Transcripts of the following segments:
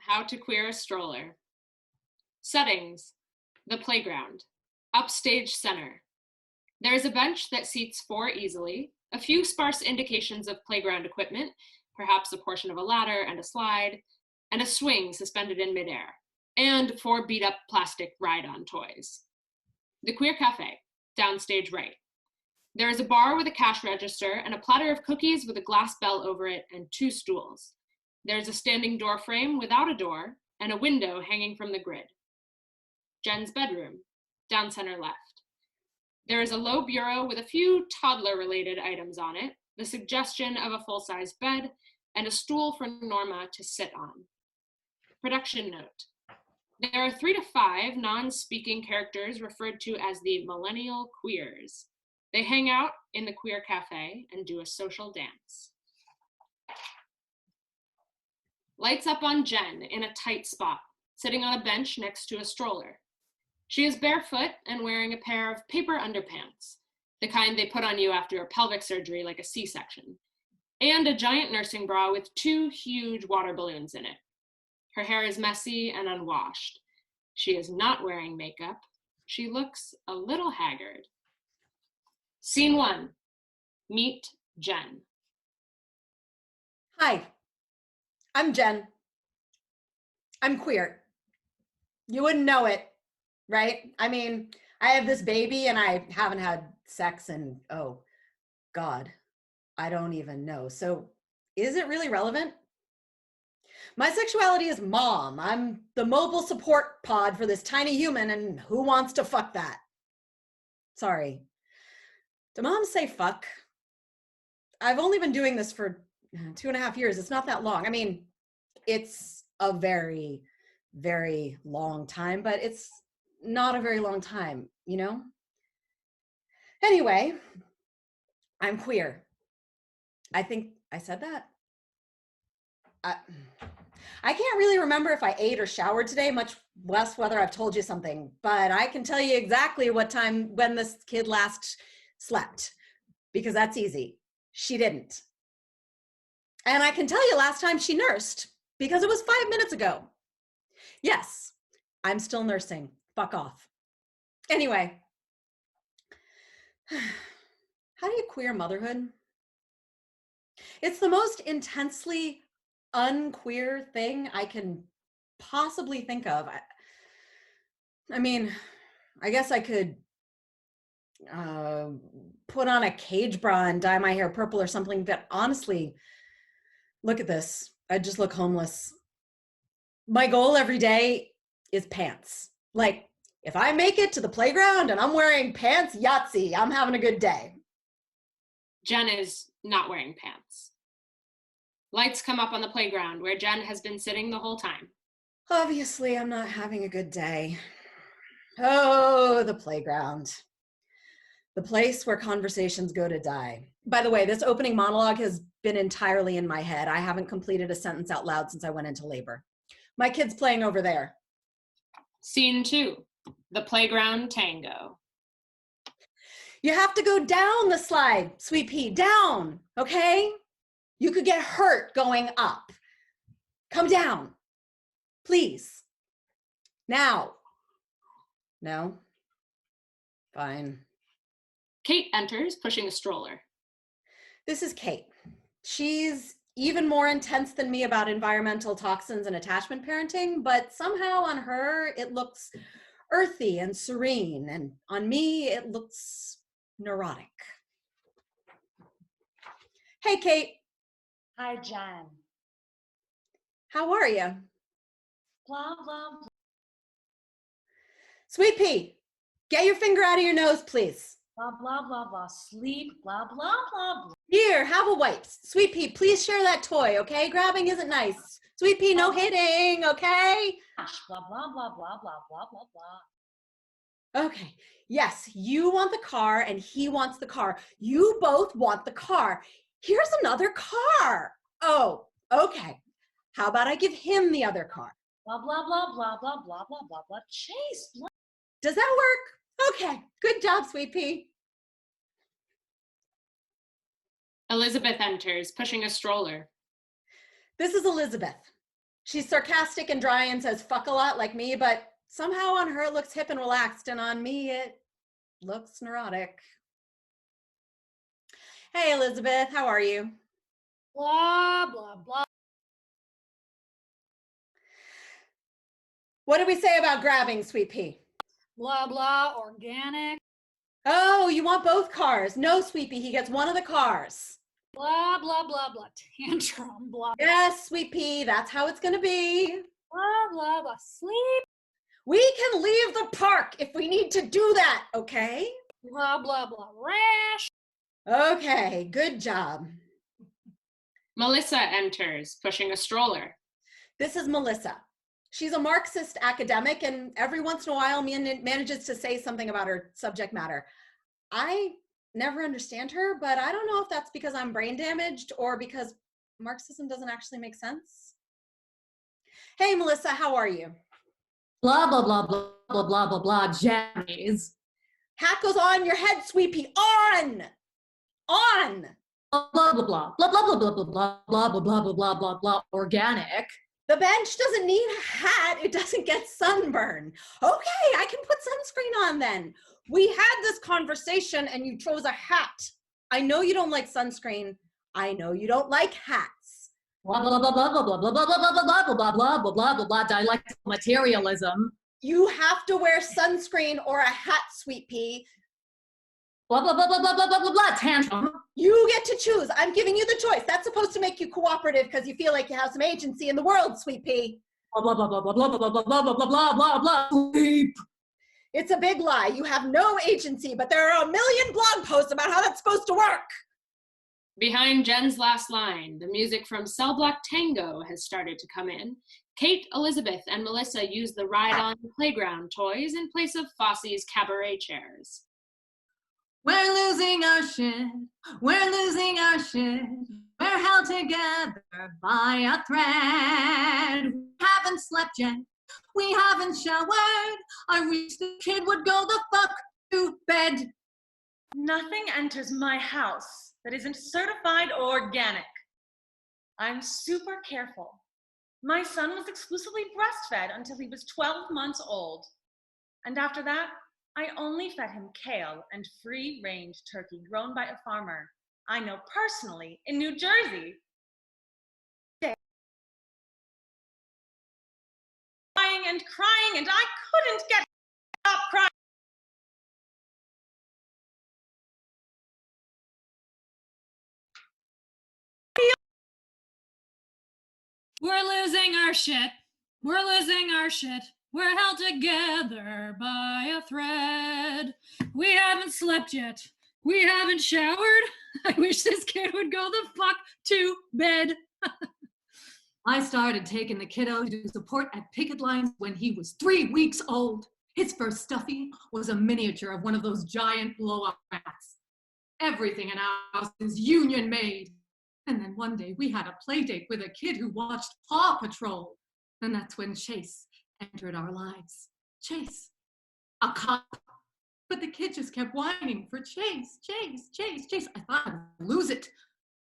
How to queer a stroller. Settings. The playground. Upstage center. There is a bench that seats 4 easily, a few sparse indications of playground equipment, perhaps a portion of a ladder and a slide, and a swing suspended in midair, and 4 beat-up plastic ride-on toys. The Queer Cafe, downstage right. There is a bar with a cash register and a platter of cookies with a glass bell over it and 2 stools. There is a standing door frame without a door and a window hanging from the grid. Jen's bedroom, down center left. There is a low bureau with a few toddler-related items on it, the suggestion of a full-size bed, and a stool for Norma to sit on. Production note. There are 3 to 5 non-speaking characters referred to as the millennial queers. They hang out in the Queer Cafe and do a social dance. Lights up on Jen in a tight spot, sitting on a bench next to a stroller. She is barefoot and wearing a pair of paper underpants, the kind they put on you after a pelvic surgery like a C-section, and a giant nursing bra with 2 huge water balloons in it. Her hair is messy and unwashed. She is not wearing makeup. She looks a little haggard. Scene 1. Meet Jen. Hi, I'm Jen. I'm queer. You wouldn't know it, right? I mean, I have this baby and I haven't had sex in, oh God, I don't even know. So is it really relevant? My sexuality is mom. I'm the mobile support pod for this tiny human, and who wants to fuck that? Sorry. Do moms say fuck? I've only been doing this for 2.5 years. It's not that long. I mean, it's a very, very long time, but it's not a very long time, you know? Anyway, I'm queer. I think I said that. I can't really remember if I ate or showered today, much less whether I've told you something, but I can tell you exactly what time when this kid last slept, because that's easy. She didn't. And I can tell you last time she nursed, because it was 5 minutes ago. Yes, I'm still nursing. Fuck off. Anyway, how do you queer motherhood? It's the most intensely unqueer thing I can possibly think of. I mean, I guess I could put on a cage bra and dye my hair purple or something, but honestly, look at this. I just look homeless. My goal every day is pants. Like, if I make it to the playground and I'm wearing pants, Yahtzee, I'm having a good day. Jen is not wearing pants. Lights come up on the playground where Jen has been sitting the whole time. Obviously, I'm not having a good day. Oh, the playground. The place where conversations go to die. By the way, this opening monologue has been entirely in my head. I haven't completed a sentence out loud since I went into labor. My kid's playing over there. Scene 2. The playground tango. You have to go down the slide, sweet pea, down, okay? You could get hurt going up. Come down, please. Now. No? Fine. Kate enters, pushing a stroller. This is Kate. She's even more intense than me about environmental toxins and attachment parenting, but somehow on her, it looks earthy and serene, and on me, it looks neurotic. Hey, Kate. Hi, Jen. How are you? Blah, blah, blah. Sweet pea, get your finger out of your nose, please. Blah, blah, blah, blah. Sleep, blah, blah, blah, blah. Here, have a wipe. Sweet pea, please share that toy, okay? Grabbing isn't nice. Sweet pea, no hitting, okay? Blah, blah, blah, blah, blah, blah, blah, blah. Okay, yes, you want the car and he wants the car. You both want the car. Here's another car. Oh, okay. How about I give him the other car? Blah, blah, blah, blah, blah, blah, blah, blah, blah. Chase, blah. Does that work? Okay, good job, Sweet pea. Elizabeth enters, pushing a stroller. This is Elizabeth. She's sarcastic and dry and says fuck a lot like me, but somehow on her it looks hip and relaxed, and on me it looks neurotic. Hey, Elizabeth, how are you? Blah, blah, blah. What did we say about grabbing, Sweet Pea? Blah, blah, organic. Oh, you want both cars. No, Sweet Pea, he gets one of the cars. Blah, blah, blah, blah. Tantrum, blah. Yes, Sweet Pea, that's how it's gonna be. Blah, blah, blah. Sleep. We can leave the park if we need to do that, okay? Blah, blah, blah. Rash. Okay, good job. Melissa enters, pushing a stroller. This is Melissa. She's a Marxist academic, and every once in a while manages to say something about her subject matter. I never understand her, but I don't know if that's because I'm brain damaged or because Marxism doesn't actually make sense. Hey, Melissa, how are you? Blah, blah, blah, blah, blah, blah, blah, blah. Jammies. Hat goes on your head, Sweet Pea. On! On! Blah, blah, blah, blah, blah, blah, blah, blah, blah, blah, blah, blah, blah, blah, blah, blah. Organic. The bench doesn't need a hat. It doesn't get sunburn. Okay, I can put sunscreen on then. We had this conversation and you chose a hat. I know you don't like sunscreen. I know you don't like hats. Blah, blah, blah, blah, blah, blah, blah, blah, blah, blah, blah, blah, blah, blah, blah, blah, blah, blah, dialectical materialism. You have to wear sunscreen or a hat, Sweet Pea. Blah, blah, blah, blah, blah, blah, blah, blah, blah, tantrum. You get to choose. I'm giving you the choice. That's supposed to make you cooperative because you feel like you have some agency in the world, Sweet Pea. Blah, blah, blah, blah, blah, blah, blah, blah, blah, blah, blah, blah, blah, blah. Sleep. It's a big lie. You have no agency, but there are a million blog posts about how that's supposed to work. Behind Jen's last line, the music from Cell Block Tango has started to come in. Kate, Elizabeth, and Melissa use the ride-on playground toys in place of Fosse's cabaret chairs. We're losing our shit. We're losing our shit. We're held together by a thread. We haven't slept yet. We haven't showered. I wish the kid would go the fuck to bed. Nothing enters my house that isn't certified organic. I'm super careful. My son was exclusively breastfed until he was 12 months old. And after that, I only fed him kale and free-range turkey grown by a farmer I know personally in New Jersey. Crying and crying, and I couldn't get to stop crying. We're losing our shit. We're losing our shit. We're held together by a thread. We haven't slept yet. We haven't showered. I wish this kid would go the fuck to bed. I started taking the kiddo to support at picket lines when he was 3 weeks old. His first stuffy was a miniature of one of those giant blow-up rats. Everything in our house is union made. And then one day we had a play date with a kid who watched Paw Patrol. And that's when Chase entered our lives. Chase, a cop. But the kid just kept whining for Chase, Chase, Chase, Chase. I thought I'd lose it.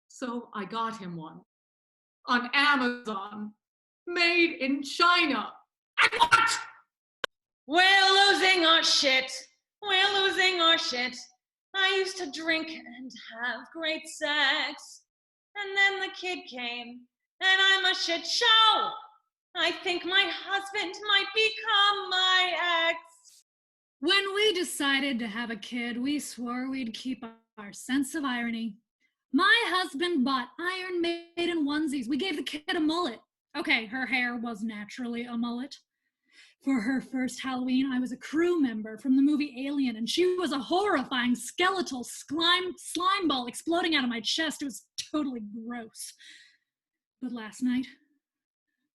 So I got him one. On Amazon. Made in China. And what? We're losing our shit. We're losing our shit. I used to drink and have great sex. And then the kid came, and I'm a shit show. I think my husband might become my ex. When we decided to have a kid, we swore we'd keep our sense of irony. My husband bought Iron Maiden onesies. We gave the kid a mullet. Okay, her hair was naturally a mullet. For her first Halloween, I was a crew member from the movie Alien, and she was a horrifying skeletal slime ball exploding out of my chest. It was totally gross. But last night,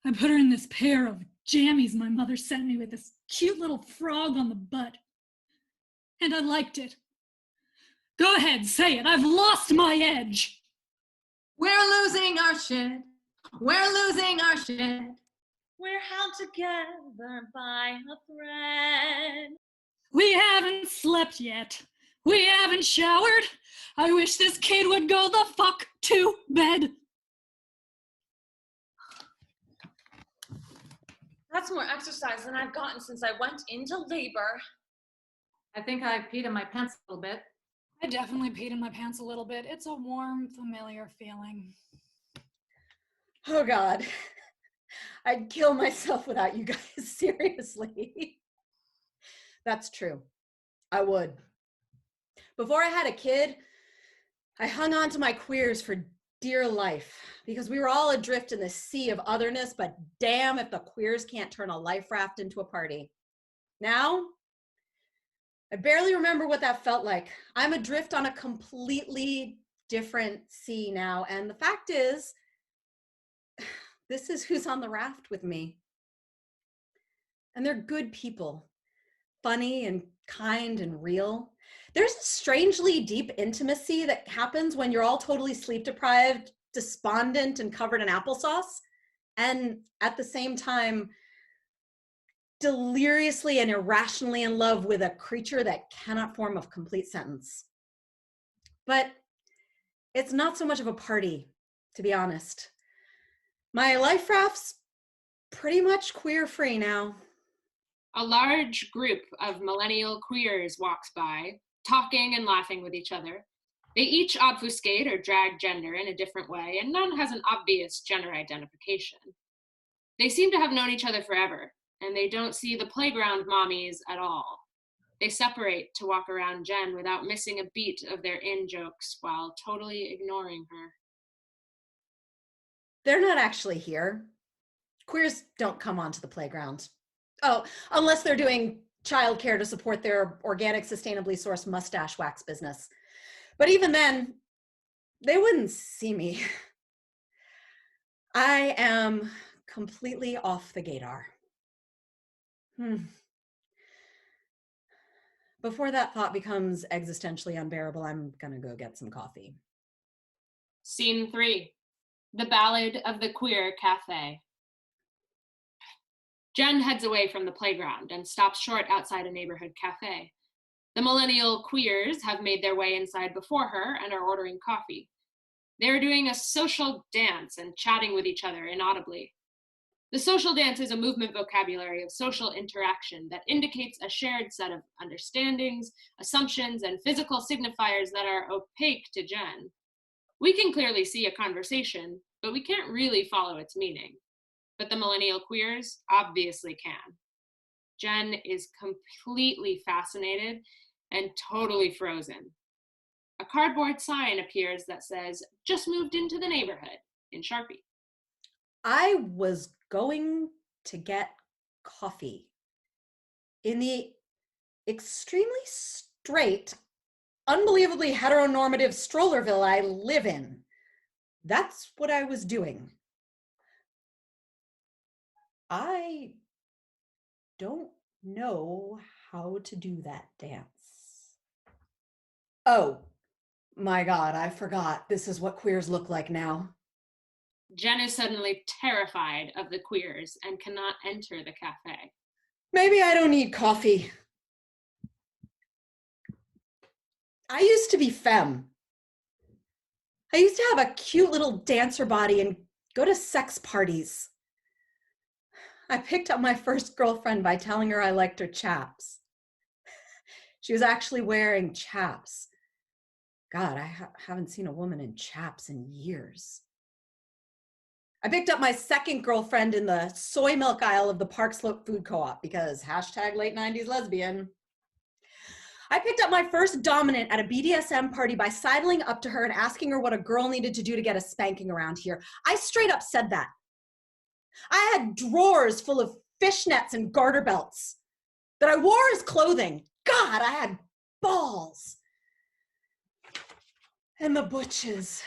I put her in this pair of jammies my mother sent me with this cute little frog on the butt. And I liked it. Go ahead, say it. I've lost my edge. We're losing our shit. We're losing our shit. We're held together by a thread. We haven't slept yet. We haven't showered. I wish this kid would go the fuck to bed. That's more exercise than I've gotten since I went into labor. I think I peed in my pants a little bit. I definitely peed in my pants a little bit. It's a warm, familiar feeling. Oh God, I'd kill myself without you guys, seriously. That's true. I would. Before I had a kid, I hung on to my queers for dear life because we were all adrift in the sea of otherness, but damn if the queers can't turn a life raft into a party. Now, I barely remember what that felt like. I'm adrift on a completely different sea now, and the fact is, this is who's on the raft with me. And they're good people, funny and kind and real. There's a strangely deep intimacy that happens when you're all totally sleep deprived, despondent, and covered in applesauce, and at the same time, deliriously and irrationally in love with a creature that cannot form a complete sentence. But it's not so much of a party, to be honest. My life raft's pretty much queer free now. A large group of millennial queers walks by, talking and laughing with each other. They each obfuscate or drag gender in a different way, and none has an obvious gender identification. They seem to have known each other forever, and they don't see the playground mommies at all. They separate to walk around Jen without missing a beat of their in-jokes while totally ignoring her. They're not actually here. Queers don't come onto the playground. Oh, unless they're doing childcare to support their organic, sustainably sourced mustache wax business. But even then, they wouldn't see me. I am completely off the gaydar. Before that thought becomes existentially unbearable, I'm gonna go get some coffee. Scene 3, the Ballad of the Queer Cafe. Jen heads away from the playground and stops short outside a neighborhood cafe. The millennial queers have made their way inside before her and are ordering coffee. They are doing a social dance and chatting with each other inaudibly. The social dance is a movement vocabulary of social interaction that indicates a shared set of understandings, assumptions, and physical signifiers that are opaque to Jen. We can clearly see a conversation, but we can't really follow its meaning. But the millennial queers obviously can. Jen is completely fascinated and totally frozen. A cardboard sign appears that says, "Just moved into the neighborhood," in Sharpie. I was going to get coffee in the extremely straight, unbelievably heteronormative Strollerville I live in. That's what I was doing. I don't know how to do that dance. Oh my God, I forgot. This is what queers look like now. Jen is suddenly terrified of the queers and cannot enter the cafe. Maybe I don't need coffee. I used to be femme. I used to have a cute little dancer body and go to sex parties. I picked up my first girlfriend by telling her I liked her chaps. She was actually wearing chaps. God, I haven't seen a woman in chaps in years. I picked up my second girlfriend in the soy milk aisle of the Park Slope Food Co-op because hashtag late 90s lesbian. I picked up my first dominant at a BDSM party by sidling up to her and asking her what a girl needed to do to get a spanking around here. I straight up said that. I had drawers full of fishnets and garter belts that I wore as clothing. God, I had balls. And the butches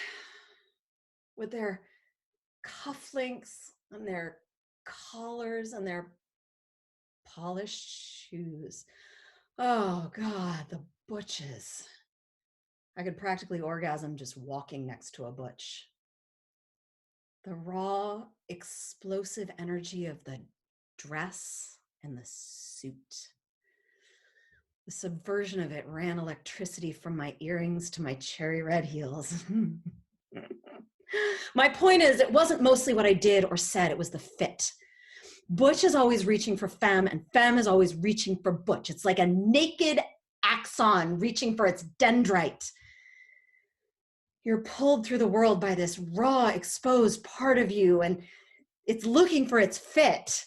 with their cufflinks and their collars and their polished shoes. Oh God, the butches. I could practically orgasm just walking next to a butch. The raw, explosive energy of the dress and the suit. The subversion of it ran electricity from my earrings to my cherry red heels. My point is, it wasn't mostly what I did or said, it was the fit. Butch is always reaching for femme, and femme is always reaching for butch. It's like a naked axon reaching for its dendrite. You're pulled through the world by this raw, exposed part of you, and it's looking for its fit.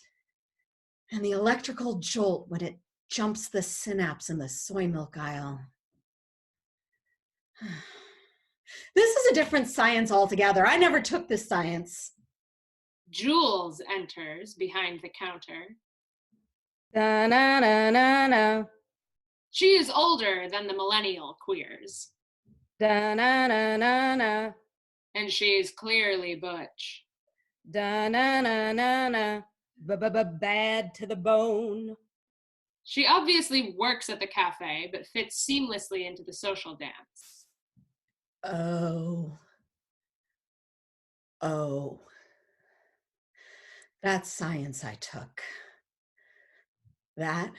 And the electrical jolt when it jumps the synapse in the soy milk aisle. This is a different science altogether. I never took this science. Jules enters behind the counter. Da-na-na-na-na. She is older than the millennial queers. Da-na-na-na-na. And she is clearly butch. Da-na-na-na-na. Bad to the bone. She obviously works at the cafe, but fits seamlessly into the social dance. Oh. That's science I took. That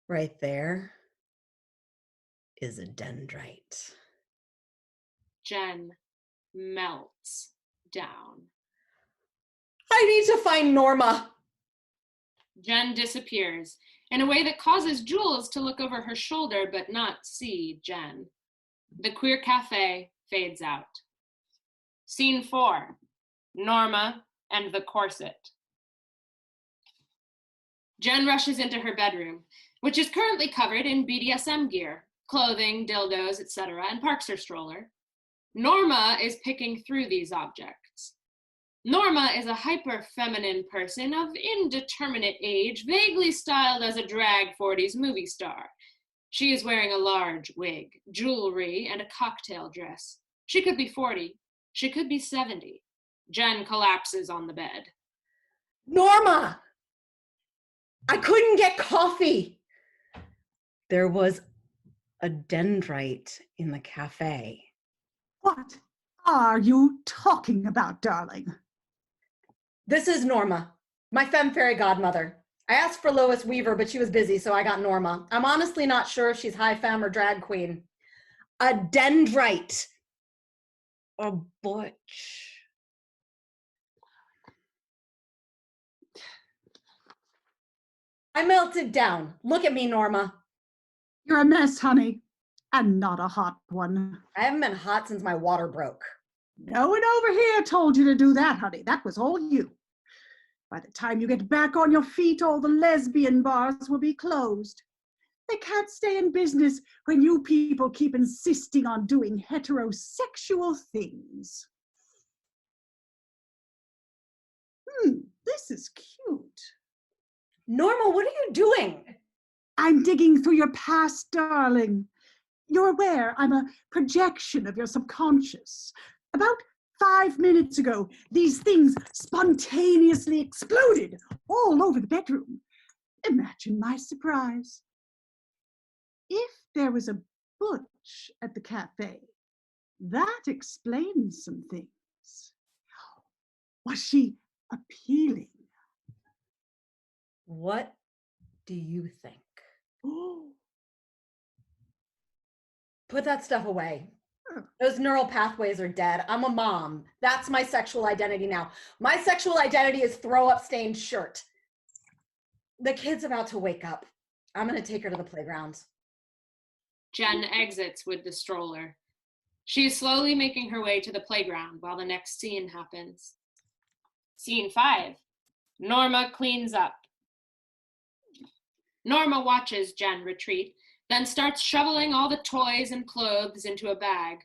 right there is a dendrite. Jen melts down. I need to find Norma. Jen disappears in a way that causes Jules to look over her shoulder but not see Jen. The queer cafe fades out. Scene 4, Norma and the corset. Jen rushes into her bedroom, which is currently covered in BDSM gear, clothing, dildos, etc., and parks her stroller. Norma is picking through these objects. Norma is a hyper-feminine person of indeterminate age, vaguely styled as a drag 40s movie star. She is wearing a large wig, jewelry, and a cocktail dress. She could be 40. She could be 70. Jen collapses on the bed. Norma! I couldn't get coffee. There was a dendrite in the cafe. What are you talking about, darling? This is Norma, my femme fairy godmother. I asked for Lois Weaver, but she was busy, so I got Norma. I'm honestly not sure if she's high femme or drag queen. A dendrite. A butch. I melted down. Look at me, Norma. You're a mess, honey, and not a hot one. I haven't been hot since my water broke. No one over here told you to do that, honey. That was all you. By the time you get back on your feet, all the lesbian bars will be closed. They can't stay in business when you people keep insisting on doing heterosexual things. This is cute. Norma, what are you doing? I'm digging through your past, darling. You're aware I'm a projection of your subconscious. About 5 minutes ago, these things spontaneously exploded all over the bedroom. Imagine my surprise. If there was a butch at the cafe, that explains some things. Was she appealing? What do you think? Put that stuff away. Those neural pathways are dead. I'm a mom. That's my sexual identity now. My sexual identity is throw up stained shirt. The kid's about to wake up. I'm going to take her to the playground. Jen exits with the stroller. She is slowly making her way to the playground while the next scene happens. Scene 5. Norma cleans up. Norma watches Jen retreat, then starts shoveling all the toys and clothes into a bag.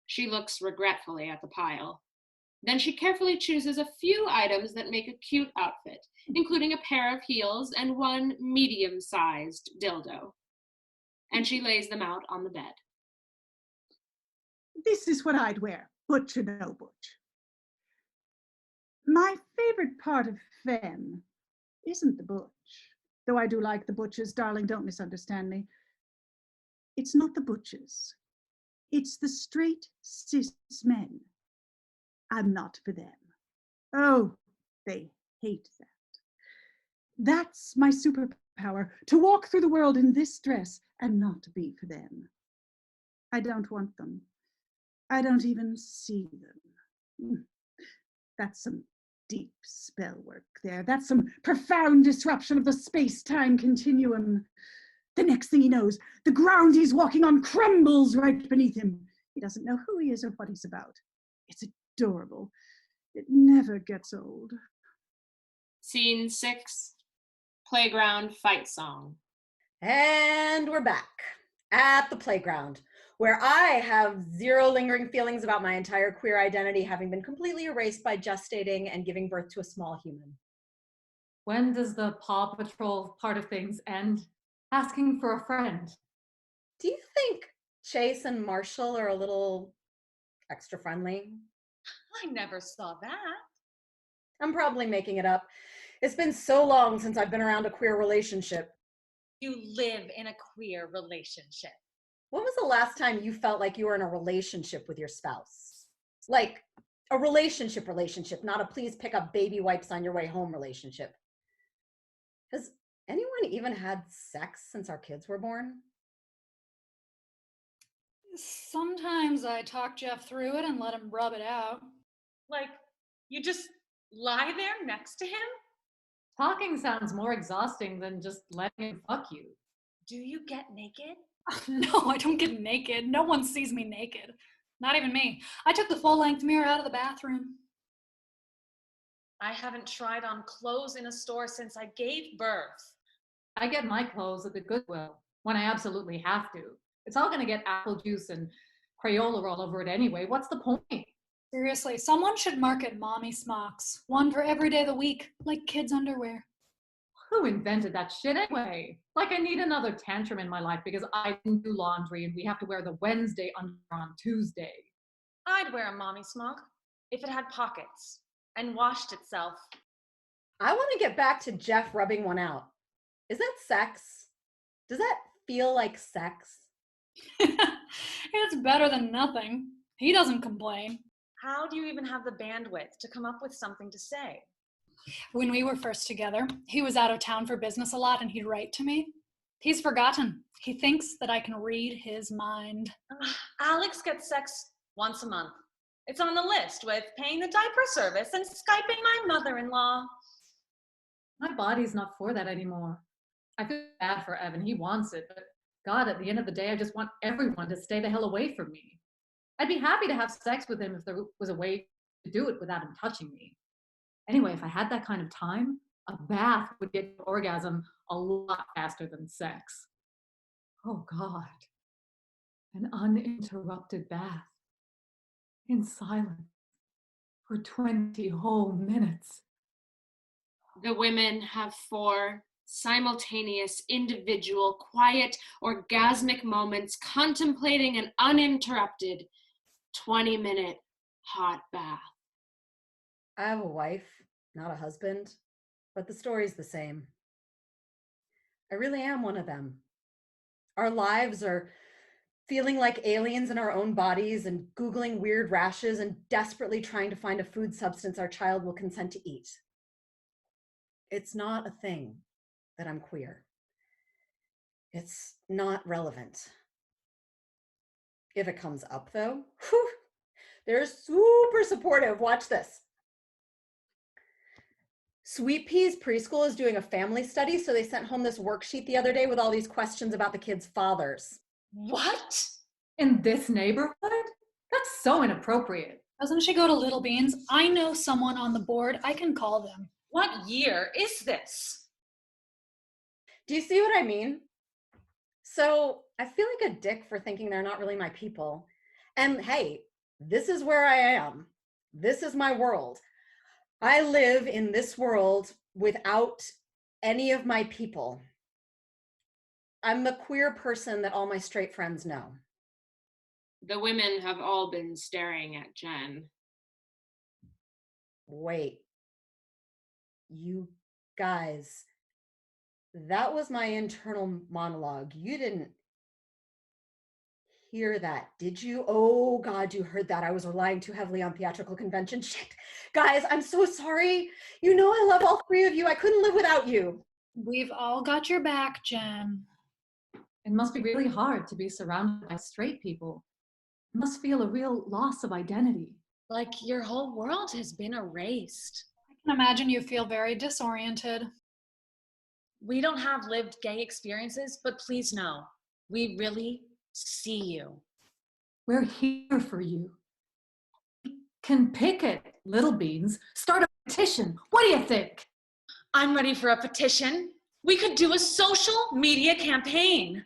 She looks regretfully at the pile. Then she carefully chooses a few items that make a cute outfit, including a pair of heels and one medium-sized dildo. And she lays them out on the bed. This is what I'd wear, butch or no butch. My favorite part of femme isn't the butch. Though I do like the butches, darling, don't misunderstand me. It's not the butches. It's the straight cis men. I'm not for them. Oh, they hate that. That's my superpower, to walk through the world in this dress and not be for them. I don't want them. I don't even see them. That's some deep spell work there. That's some profound disruption of the space-time continuum. The next thing he knows, the ground he's walking on crumbles right beneath him. He doesn't know who he is or what he's about. It's adorable. It never gets old. Scene 6, playground fight song. And we're back at the playground, where I have zero lingering feelings about my entire queer identity having been completely erased by gestating and giving birth to a small human. When does the Paw Patrol part of things end? Asking for a friend. Do you think Chase and Marshall are a little extra friendly? I never saw that. I'm probably making it up. It's been so long since I've been around a queer relationship. You live in a queer relationship. When was the last time you felt like you were in a relationship with your spouse? Like a relationship, not a please pick up baby wipes on your way home relationship. Has anyone even had sex since our kids were born? Sometimes I talk Jeff through it and let him rub it out. Like, you just lie there next to him? Talking sounds more exhausting than just letting him fuck you. Do you get naked? No, I don't get naked. No one sees me naked. Not even me. I took the full-length mirror out of the bathroom. I haven't tried on clothes in a store since I gave birth. I get my clothes at the Goodwill when I absolutely have to. It's all gonna get apple juice and Crayola all over it anyway. What's the point? Seriously, someone should market mommy smocks. One for every day of the week, like kids' underwear. Who invented that shit anyway? Like I need another tantrum in my life because I didn't do laundry and we have to wear the Wednesday underwear on Tuesday. I'd wear a mommy smock if it had pockets and washed itself. I want to get back to Jeff rubbing one out. Is that sex? Does that feel like sex? It's better than nothing. He doesn't complain. How do you even have the bandwidth to come up with something to say? When we were first together, he was out of town for business a lot and he'd write to me. He's forgotten. He thinks that I can read his mind. Alex gets sex once a month. It's on the list with paying the diaper service and Skyping my mother-in-law. My body's not for that anymore. I feel bad for Evan. He wants it, but God, at the end of the day, I just want everyone to stay the hell away from me. I'd be happy to have sex with him if there was a way to do it without him touching me. Anyway, if I had that kind of time, a bath would get to orgasm a lot faster than sex. Oh God, an uninterrupted bath in silence for 20 whole minutes. The women have 4 simultaneous, individual, quiet, orgasmic moments contemplating an uninterrupted 20-minute hot bath. I have a wife, not a husband, but the story's the same. I really am one of them. Our lives are feeling like aliens in our own bodies and Googling weird rashes and desperately trying to find a food substance our child will consent to eat. It's not a thing that I'm queer. It's not relevant. If it comes up though, whew, they're super supportive. Watch this. Sweet Pea's preschool is doing a family study, so they sent home this worksheet the other day with all these questions about the kids' fathers. What? In this neighborhood? That's so inappropriate. Doesn't she go to Little Beans? I know someone on the board. I can call them. What year is this? Do you see what I mean? So I feel like a dick for thinking they're not really my people. And hey, this is where I am. This is my world. I live in this world without any of my people. I'm the queer person that all my straight friends know. The women have all been staring at Jen. Wait, you guys, that was my internal monologue. You didn't hear that, did you? Oh God, you heard that. I was relying too heavily on theatrical convention. Shit. Guys, I'm so sorry. You know I love all 3 of you. I couldn't live without you. We've all got your back, Jen. It must be really hard to be surrounded by straight people. It must feel a real loss of identity. Like your whole world has been erased. I Imagine you feel very disoriented. We don't have lived gay experiences, but please know, we really see you. We're here for you. Can picket, little beans. Start a petition. What do you think? I'm ready for a petition. We could do a social media campaign.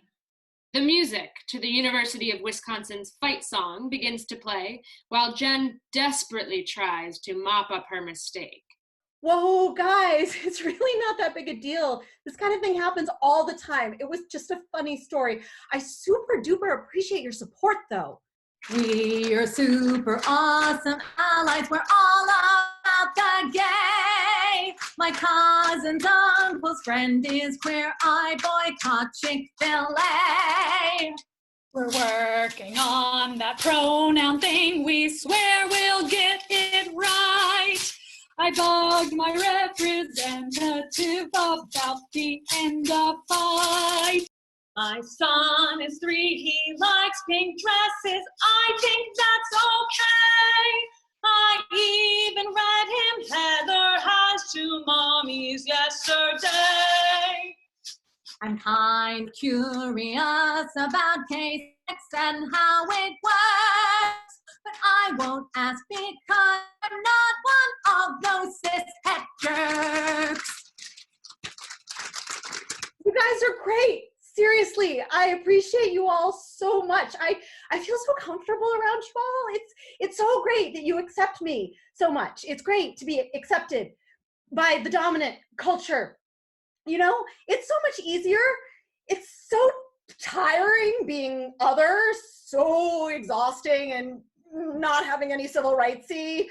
The music to the University of Wisconsin's fight song begins to play while Jen desperately tries to mop up her mistake. Whoa, guys, it's really not that big a deal. This kind of thing happens all the time. It was just a funny story. I super duper appreciate your support, though. We are super awesome allies. We're all about the gay. My cousin's uncle's friend is queer. I boycott Chick-fil-A. We're working on that pronoun thing. We swear we'll get it right. I bugged my representative about the end of fight. My son is 3, he likes pink dresses. I think that's okay. I even read him Heather has 2 mommies yesterday. I'm kind of curious about gay sex and how it works, but I won't ask because I'm not one of those cis-het jerks. You guys are great. Seriously, I appreciate you all so much. I feel so comfortable around you all. It's so great that you accept me so much. It's great to be accepted by the dominant culture. You know, it's so much easier. It's so tiring being other, so exhausting and not having any civil rights-y.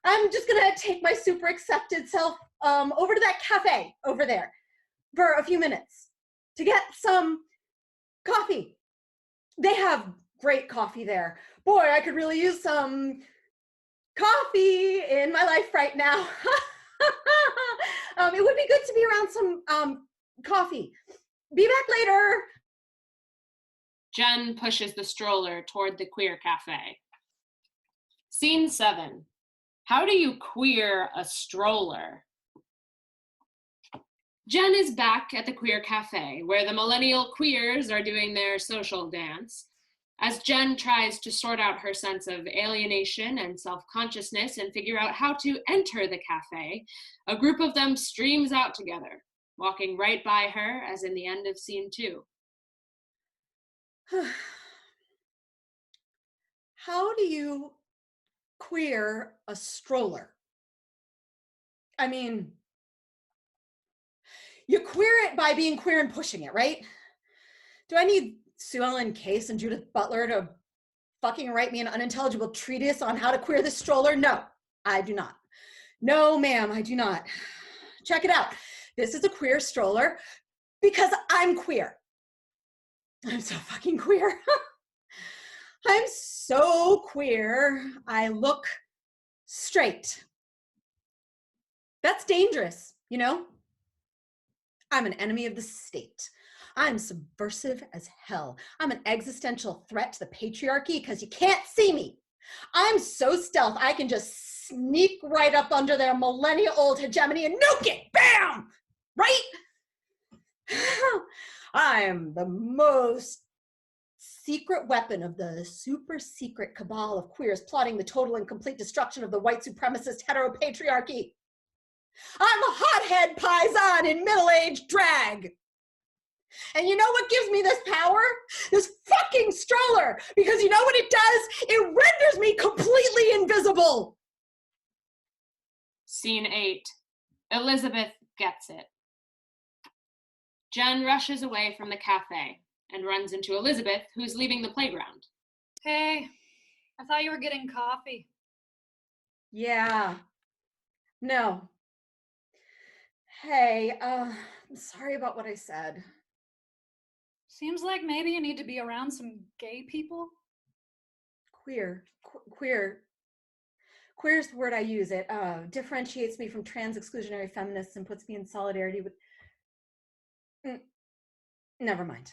I'm just gonna take my super accepted self over to that cafe over there for a few minutes to get some coffee. They have great coffee there. Boy, I could really use some coffee in my life right now. It would be good to be around some coffee. Be back later. Jen pushes the stroller toward the queer cafe. Scene 7. How do you queer a stroller? Jen is back at the queer cafe where the millennial queers are doing their social dance. As Jen tries to sort out her sense of alienation and self-consciousness and figure out how to enter the cafe, a group of them streams out together, walking right by her as in the end of scene 2. How do you queer a stroller? I mean, you queer it by being queer and pushing it, right? Do I need Sue Ellen Case and Judith Butler to fucking write me an unintelligible treatise on how to queer this stroller? No, I do not. No, ma'am, I do not. Check it out. This is a queer stroller because I'm queer. I'm so fucking queer. I'm so queer. I look straight. That's dangerous, you know? I'm an enemy of the state. I'm subversive as hell. I'm an existential threat to the patriarchy because you can't see me. I'm so stealth, I can just sneak right up under their millennia-old hegemony and nuke it. Bam! Right? I am the most secret weapon of the super secret cabal of queers plotting the total and complete destruction of the white supremacist heteropatriarchy. I'm a hothead paisan in middle-aged drag. And you know what gives me this power? This fucking stroller. Because you know what it does? It renders me completely invisible. Scene 8. Elizabeth gets it. Jen rushes away from the cafe and runs into Elizabeth, who's leaving the playground. Hey, I thought you were getting coffee. Yeah. No. Hey, I'm sorry about what I said. Seems like maybe you need to be around some gay people. Queer is the word I use. It differentiates me from trans exclusionary feminists and puts me in solidarity with... Never mind.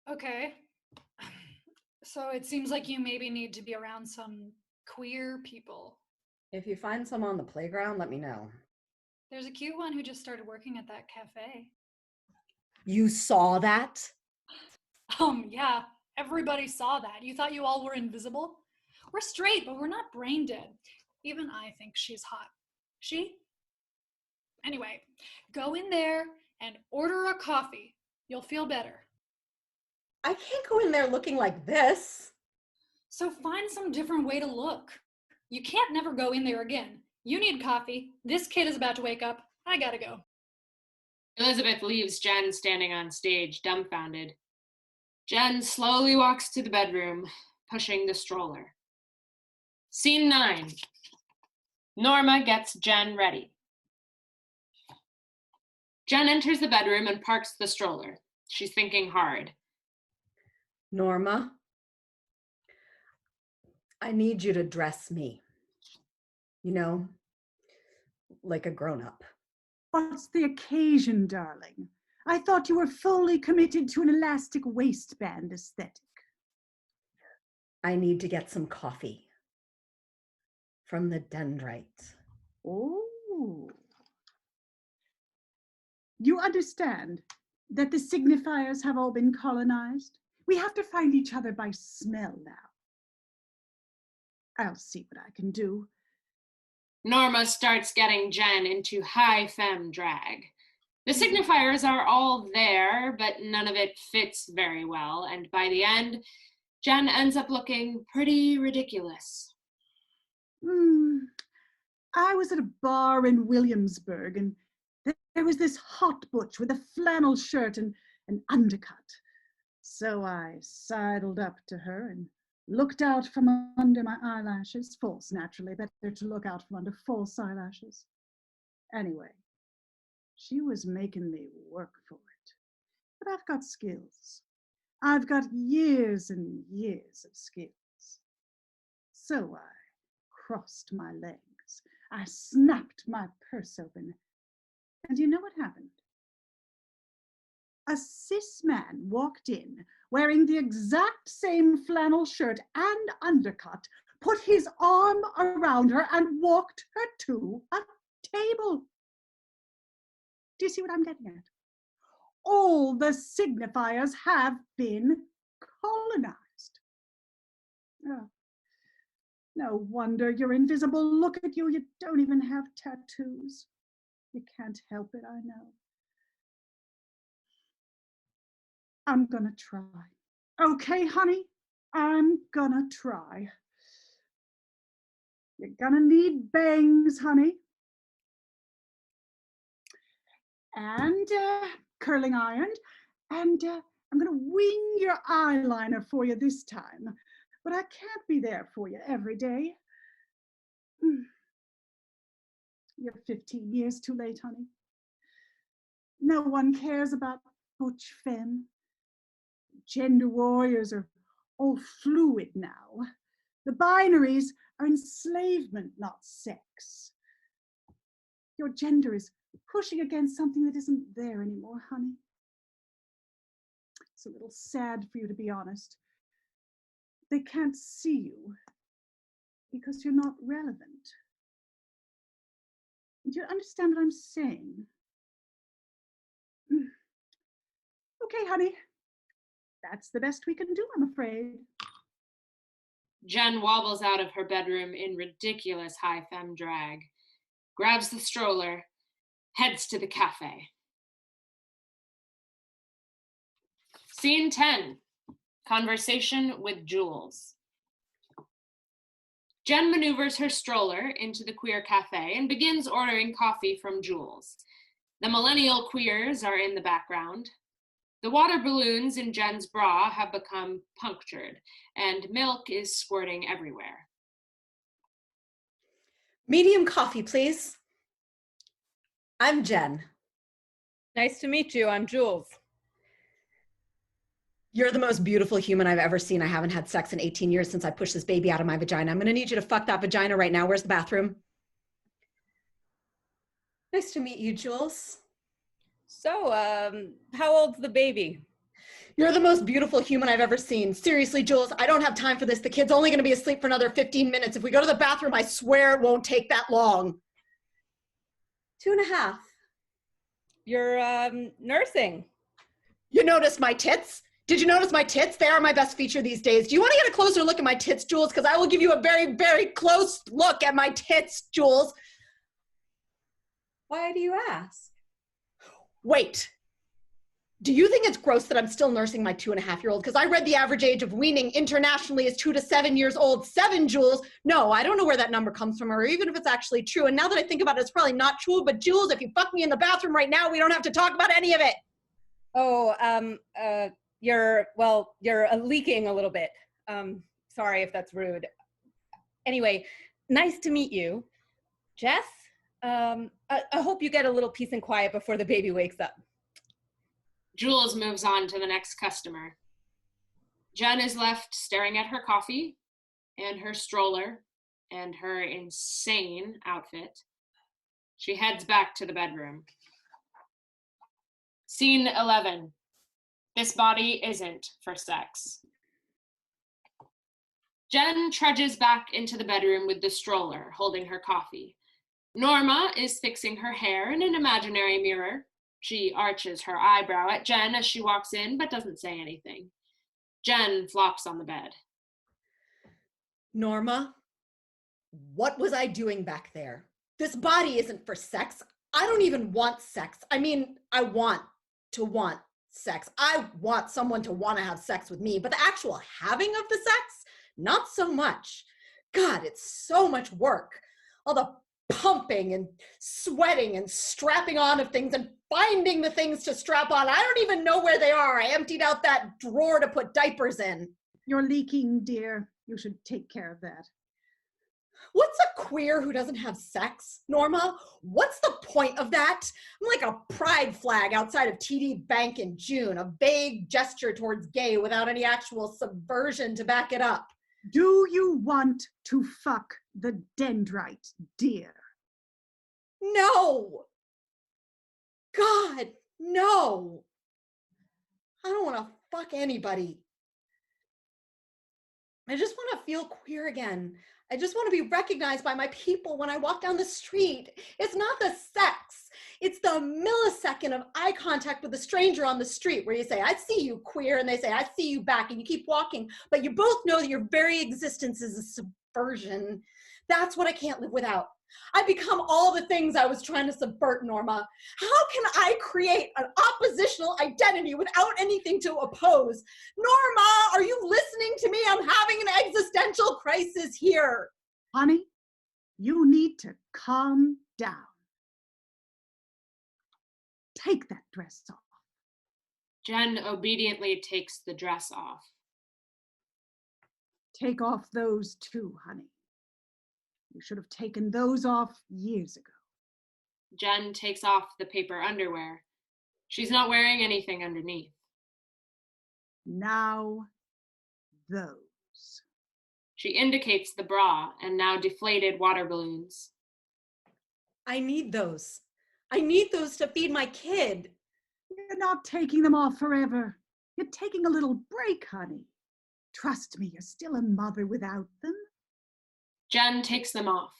Okay. So it seems like you maybe need to be around some queer people. If you find some on the playground, let me know. There's a cute one who just started working at that cafe. You saw that? Yeah, everybody saw that. You thought you all were invisible? We're straight, but we're not brain dead. Even I think she's hot. She? Anyway, go in there and order a coffee. You'll feel better. I can't go in there looking like this. So find some different way to look. You can't never go in there again. You need coffee. This kid is about to wake up. I gotta go. Elizabeth leaves Jen standing on stage, dumbfounded. Jen slowly walks to the bedroom, pushing the stroller. Scene 9. Norma gets Jen ready. Jen enters the bedroom and parks the stroller. She's thinking hard. Norma, I need you to dress me. You know, like a grown-up. What's the occasion, darling? I thought you were fully committed to an elastic waistband aesthetic. I need to get some coffee from the dendrite. Oh. You understand that the signifiers have all been colonized? We have to find each other by smell now. I'll see what I can do. Norma starts getting Jen into high femme drag. The signifiers are all there, but none of it fits very well, and by the end, Jen ends up looking pretty ridiculous. I was at a bar in Williamsburg, and there was this hot butch with a flannel shirt and an undercut. So I sidled up to her and looked out from under my eyelashes. False, naturally. Better to look out from under false eyelashes. Anyway, she was making me work for it. But I've got skills. I've got years and years of skills. So I crossed my legs. I snapped my purse open. And you know what happened? A cis man walked in wearing the exact same flannel shirt and undercut, put his arm around her and walked her to a table. Do you see what I'm getting at? All the signifiers have been colonized. Oh, no wonder you're invisible. Look at you, you don't even have tattoos. You can't help it, I know. I'm gonna try. Okay, honey, I'm gonna try. You're gonna need bangs, honey. And curling iron. And I'm gonna wing your eyeliner for you this time. But I can't be there for you every day. You're 15 years too late, honey. No one cares about butch femme. Gender warriors are all fluid now. The binaries are enslavement, not sex. Your gender is pushing against something that isn't there anymore, honey. It's a little sad for you, to be honest. They can't see you because you're not relevant. Do you understand what I'm saying? Okay, honey. That's the best we can do, I'm afraid. Jen wobbles out of her bedroom in ridiculous high femme drag, grabs the stroller, heads to the cafe. Scene 10. Conversation with Jules. Jen maneuvers her stroller into the queer cafe and begins ordering coffee from Jules. The millennial queers are in the background. The water balloons in Jen's bra have become punctured, and milk is squirting everywhere. Medium coffee, please. I'm Jen. Nice to meet you. I'm Jules. You're the most beautiful human I've ever seen. I haven't had sex in 18 years since I pushed this baby out of my vagina. I'm gonna need you to fuck that vagina right now. Where's the bathroom? Nice to meet you, Jules. So, how old's the baby? You're the most beautiful human I've ever seen. Seriously, Jules, I don't have time for this. The kid's only going to be asleep for another 15 minutes. If we go to the bathroom, I swear it won't take that long. 2.5. You're nursing. You noticed my tits? Did you notice my tits? They are my best feature these days. Do you want to get a closer look at my tits, Jules? Because I will give you a very, very close look at my tits, Jules. Why do you ask? Wait. Do you think it's gross that I'm still nursing my 2.5-year-old? Because I read the average age of weaning internationally is 2 to 7 years old. 7, Jules. No, I don't know where that number comes from, or even if it's actually true. And now that I think about it, it's probably not true. But Jules, if you fuck me in the bathroom right now, we don't have to talk about any of it. Oh, you're leaking a little bit. Sorry if that's rude. Anyway, nice to meet you. Jess, I hope you get a little peace and quiet before the baby wakes up. Jules moves on to the next customer. Jen is left staring at her coffee and her stroller and her insane outfit. She heads back to the bedroom. Scene 11. This body isn't for sex. Jen trudges back into the bedroom with the stroller, holding her coffee. Norma is fixing her hair in an imaginary mirror. She arches her eyebrow at Jen as she walks in, but doesn't say anything. Jen flops on the bed. Norma, what was I doing back there? This body isn't for sex. I don't even want sex. I mean, I want sex. I want someone to want to have sex with me, but the actual having of the sex, not so much. God, it's so much work. All the pumping and sweating and strapping on of things and finding the things to strap on. I don't even know where they are. I emptied out that drawer to put diapers in. You're leaking, dear. You should take care of that. What's a queer who doesn't have sex, Norma? What's the point of that? I'm like a pride flag outside of TD Bank in June, a vague gesture towards gay without any actual subversion to back it up. Do you want to fuck the dendrite, dear? No. God, no. I don't want to fuck anybody. I just want to feel queer again. I just want to be recognized by my people when I walk down the street. It's not the sex. It's the millisecond of eye contact with a stranger on the street where you say, I see you, queer, and they say, I see you back, and you keep walking. But you both know that your very existence is a subversion. That's what I can't live without. I become all the things I was trying to subvert, Norma. How can I create an oppositional identity without anything to oppose? Norma, are you listening to me? I'm having an existential crisis here. Honey, you need to calm down. Take that dress off. Jen obediently takes the dress off. Take off those too, honey. You should have taken those off years ago. Jen takes off the paper underwear. She's not wearing anything underneath. Now, those. She indicates the bra and now deflated water balloons. I need those. I need those to feed my kid. You're not taking them off forever. You're taking a little break, honey. Trust me, you're still a mother without them. Jen takes them off.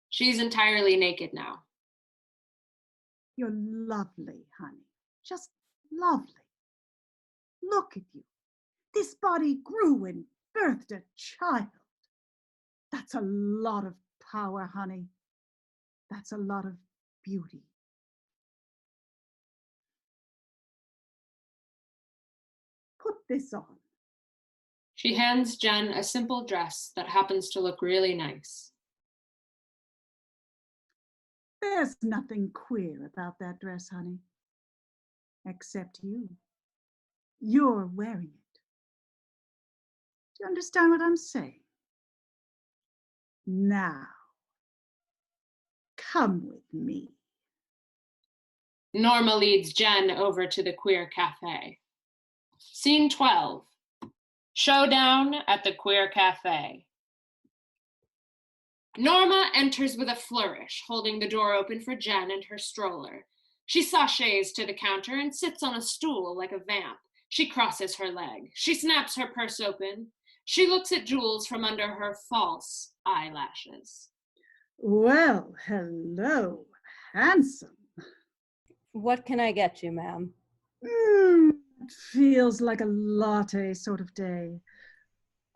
She's entirely naked now. You're lovely, honey. Just lovely. Look at you. This body grew and birthed a child. That's a lot of power, honey. That's a lot of beauty. Put this on. She hands Jen a simple dress that happens to look really nice. There's nothing queer about that dress, honey. Except you. You're wearing it. Do you understand what I'm saying? Now, come with me. Norma leads Jen over to the queer cafe. Scene 12. Showdown at the queer cafe. Norma enters with a flourish, holding the door open for Jen and her stroller. She sachets to the counter and sits on a stool like a vamp. She crosses her leg. She snaps her purse open. She looks at Jules from under her false eyelashes. Well, hello, handsome. What can I get you, ma'am? It feels like a latte sort of day.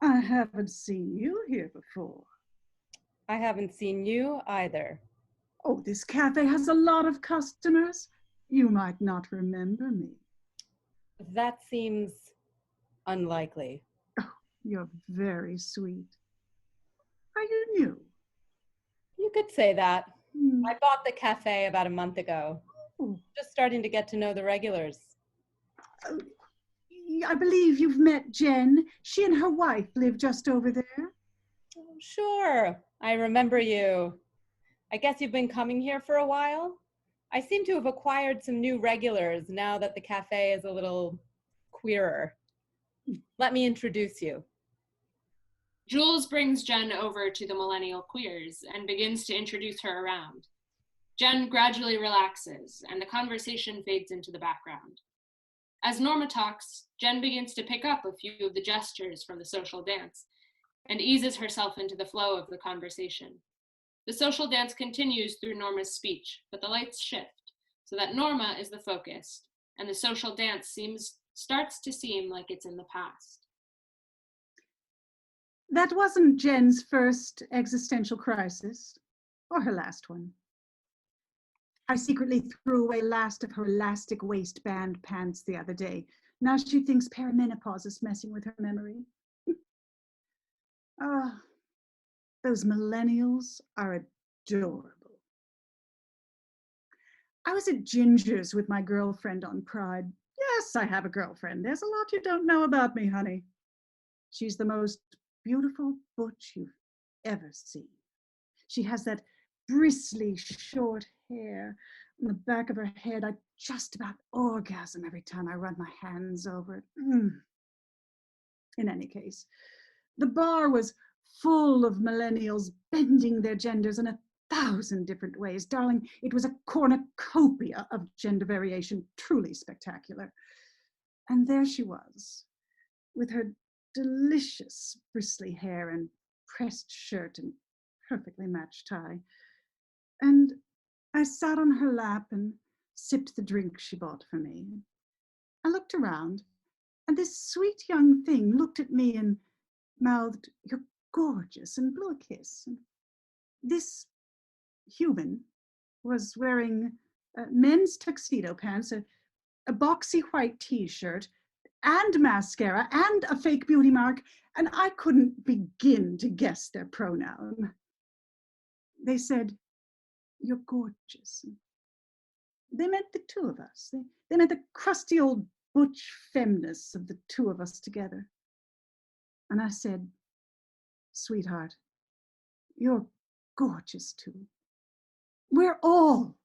I haven't seen you here before. I haven't seen you either. Oh, this cafe has a lot of customers. You might not remember me. That seems unlikely. Oh, you're very sweet. Are you new? You could say that. Hmm. I bought the cafe about a month ago. Oh, Just starting to get to know the regulars. I believe you've met Jen. She and her wife live just over there. Oh, sure, I remember you. I guess you've been coming here for a while? I seem to have acquired some new regulars now that the cafe is a little queerer. Let me introduce you. Jules brings Jen over to the millennial queers and begins to introduce her around. Jen gradually relaxes, and the conversation fades into the background. As Norma talks, Jen begins to pick up a few of the gestures from the social dance and eases herself into the flow of the conversation. The social dance continues through Norma's speech, but the lights shift so that Norma is the focus, and the social dance starts to seem like it's in the past. That wasn't Jen's first existential crisis, or her last one. I secretly threw away last of her elastic waistband pants the other day. Now she thinks perimenopause is messing with her memory. Ah, those millennials are adorable. I was at Ginger's with my girlfriend on Pride. Yes, I have a girlfriend. There's a lot you don't know about me, honey. She's the most beautiful butch you've ever seen. She has that bristly, short hair on the back of her head. I just about orgasm every time I run my hands over it. In any case, the bar was full of millennials bending their genders in 1,000 different ways. Darling, it was a cornucopia of gender variation, truly spectacular. And there she was, with her delicious bristly hair and pressed shirt and perfectly matched tie. And I sat on her lap and sipped the drink she bought for me. I looked around, and this sweet young thing looked at me and mouthed, "You're gorgeous," and blew a kiss. And this human was wearing men's tuxedo pants, a boxy white t-shirt, and mascara, and a fake beauty mark, and I couldn't begin to guess their pronoun. They said, "You're gorgeous." They meant the two of us. They meant the crusty old butch femness of the two of us together. And I said, "Sweetheart, you're gorgeous too. We're all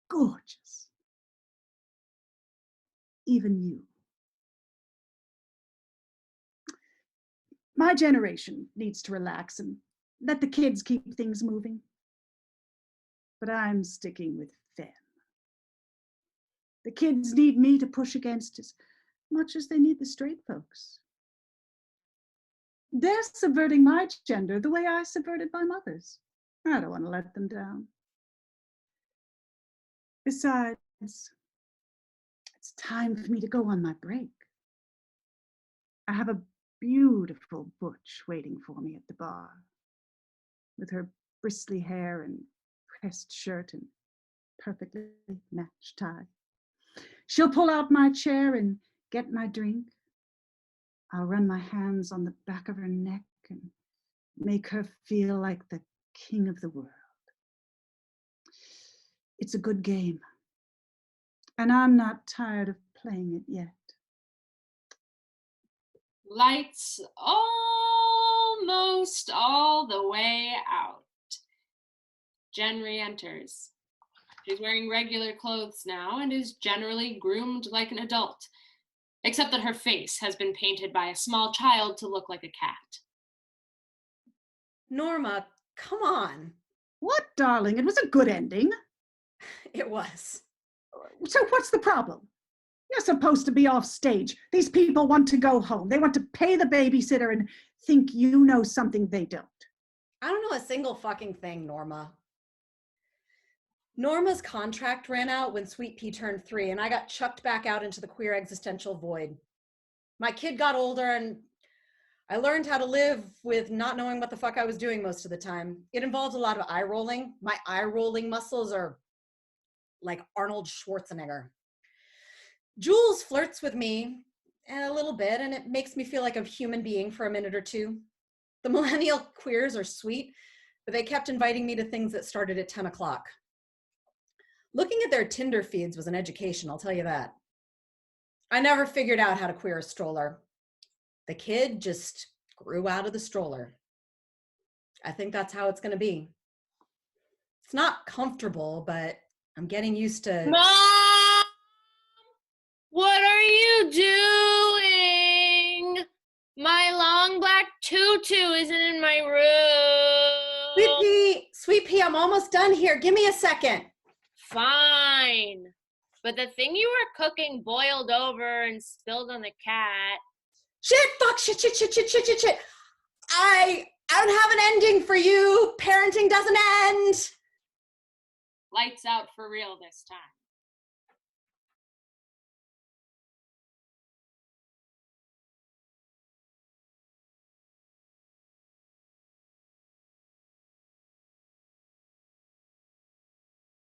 gorgeous. Even you." My generation needs to relax and let the kids keep things moving. But I'm sticking with femme. The kids need me to push against as much as they need the straight folks. They're subverting my gender the way I subverted my mother's. I don't want to let them down. Besides, it's time for me to go on my break. I have a beautiful butch waiting for me at the bar, with her bristly hair and pressed shirt and perfectly matched tie. She'll pull out my chair and get my drink. I'll run my hands on the back of her neck and make her feel like the king of the world. It's a good game, and I'm not tired of playing it yet. Lights almost all the way out. Jen re-enters. She's wearing regular clothes now and is generally groomed like an adult, except that her face has been painted by a small child to look like a cat. Norma, come on. What, darling? It was a good ending. It was. So what's the problem? You're supposed to be off stage. These people want to go home. They want to pay the babysitter and think you know something they don't. I don't know a single fucking thing, Norma. Norma's contract ran out when Sweet Pea turned 3, and I got chucked back out into the queer existential void. My kid got older, and I learned how to live with not knowing what the fuck I was doing most of the time. It involved a lot of eye rolling. My eye rolling muscles are like Arnold Schwarzenegger. Jules flirts with me a little bit, and it makes me feel like a human being for a minute or two. The millennial queers are sweet, but they kept inviting me to things that started at 10 o'clock. Looking at their Tinder feeds was an education, I'll tell you that. I never figured out how to queer a stroller. The kid just grew out of the stroller. I think that's how it's going to be. It's not comfortable, but I'm getting used to... Mom! What are you doing? My long black tutu isn't in my room. Sweet Pea, I'm almost done here. Give me a second. Fine. But the thing you were cooking boiled over and spilled on the cat. Shit, fuck, shit. I don't have an ending for you. Parenting doesn't end. Lights out for real this time.